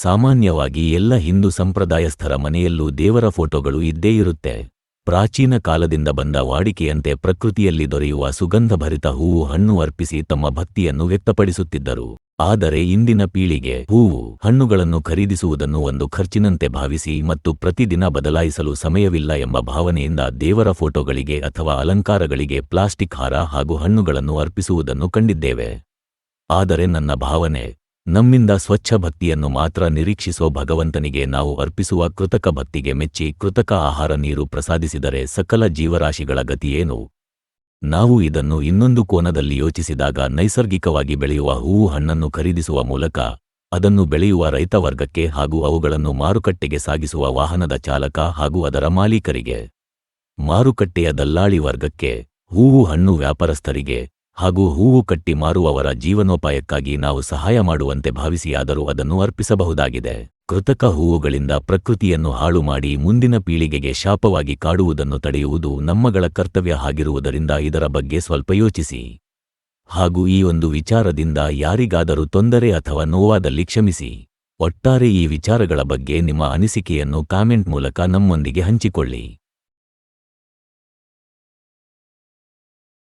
ಸಾಮಾನ್ಯವಾಗಿ ಎಲ್ಲ ಹಿಂದೂ ಸಂಪ್ರದಾಯಸ್ಥರ ಮನೆಯಲ್ಲೂ ದೇವರ ಫೋಟೋಗಳು ಇದ್ದೇ ಇರುತ್ತೆ. ಪ್ರಾಚೀನ ಕಾಲದಿಂದ ಬಂದ ವಾಡಿಕೆಯಂತೆ ಪ್ರಕೃತಿಯಲ್ಲಿ ದೊರೆಯುವ ಸುಗಂಧಭರಿತ ಹೂವು ಹಣ್ಣು ಅರ್ಪಿಸಿ ತಮ್ಮ ಭಕ್ತಿಯನ್ನು ವ್ಯಕ್ತಪಡಿಸುತ್ತಿದ್ದರು. ಆದರೆ ಇಂದಿನ ಪೀಳಿಗೆ ಹೂವು ಹಣ್ಣುಗಳನ್ನು ಖರೀದಿಸುವುದನ್ನು ಒಂದು ಖರ್ಚಿನಂತೆ ಭಾವಿಸಿ ಮತ್ತು ಪ್ರತಿದಿನ ಬದಲಾಯಿಸಲು ಸಮಯವಿಲ್ಲ ಎಂಬ ಭಾವನೆಯಿಂದ ದೇವರ ಫೋಟೋಗಳಿಗೆ ಅಥವಾ ಅಲಂಕಾರಗಳಿಗೆ ಪ್ಲಾಸ್ಟಿಕ್ ಹಾರ ಹಾಗೂ ಹಣ್ಣುಗಳನ್ನು ಅರ್ಪಿಸುವುದನ್ನು ಕಂಡಿದ್ದೇವೆ. ಆದರೆ ನನ್ನ ಭಾವನೆ, ನಮ್ಮಿಂದ ಸ್ವಚ್ಛ ಭಕ್ತಿಯನ್ನು ಮಾತ್ರ ನಿರೀಕ್ಷಿಸೋ ಭಗವಂತನಿಗೆ ನಾವು ಅರ್ಪಿಸುವ ಕೃತಕ ಭಕ್ತಿಗೆ ಮೆಚ್ಚಿ ಕೃತಕ ಆಹಾರ ನೀರು ಪ್ರಸಾದಿಸಿದರೆ ಸಕಲ ಜೀವರಾಶಿಗಳ ಗತಿಯೇನು? ನಾವು ಇದನ್ನು ಇನ್ನೊಂದು ಕೋನದಲ್ಲಿ ಯೋಚಿಸಿದಾಗ ನೈಸರ್ಗಿಕವಾಗಿ ಬೆಳೆಯುವ ಹೂವು ಹಣ್ಣನ್ನು ಖರೀದಿಸುವ ಮೂಲಕ ಅದನ್ನು ಬೆಳೆಯುವ ರೈತ ವರ್ಗಕ್ಕೆ ಹಾಗೂ ಅವುಗಳನ್ನು ಮಾರುಕಟ್ಟೆಗೆ ಸಾಗಿಸುವ ವಾಹನದ ಚಾಲಕ ಹಾಗೂ ಅದರ ಮಾಲೀಕರಿಗೆ, ಮಾರುಕಟ್ಟೆಯ ದಲ್ಲಾಳಿ ವರ್ಗಕ್ಕೆ, ಹೂವು ಹಣ್ಣು ವ್ಯಾಪಾರಸ್ಥರಿಗೆ ಹಾಗೂ ಹೂವು ಕಟ್ಟಿ ಮಾರುವವರ ಜೀವನೋಪಾಯಕ್ಕಾಗಿ ನಾವು ಸಹಾಯ ಮಾಡುವಂತೆ ಭಾವಿಸಿಯಾದರೂ ಅದನ್ನು ಅರ್ಪಿಸಬಹುದಾಗಿದೆ. ಕೃತಕ ಹೂವುಗಳಿಂದ ಪ್ರಕೃತಿಯನ್ನು ಹಾಳು ಮಾಡಿ ಮುಂದಿನ ಪೀಳಿಗೆಗೆ ಶಾಪವಾಗಿ ಕಾಡುವುದನ್ನು ತಡೆಯುವುದು ನಮ್ಮಗಳ ಕರ್ತವ್ಯ ಆಗಿರುವುದರಿಂದ ಇದರ ಬಗ್ಗೆ ಸ್ವಲ್ಪ ಯೋಚಿಸಿ. ಹಾಗೂ ಈ ಒಂದು ವಿಚಾರದಿಂದ ಯಾರಿಗಾದರೂ ತೊಂದರೆ ಅಥವಾ ನೋವಾದಲ್ಲಿ ಕ್ಷಮಿಸಿ. ಒಟ್ಟಾರೆ ಈ ವಿಚಾರಗಳ ಬಗ್ಗೆ ನಿಮ್ಮ ಅನಿಸಿಕೆಯನ್ನು ಕಾಮೆಂಟ್ ಮೂಲಕ ನಮ್ಮೊಂದಿಗೆ ಹಂಚಿಕೊಳ್ಳಿ.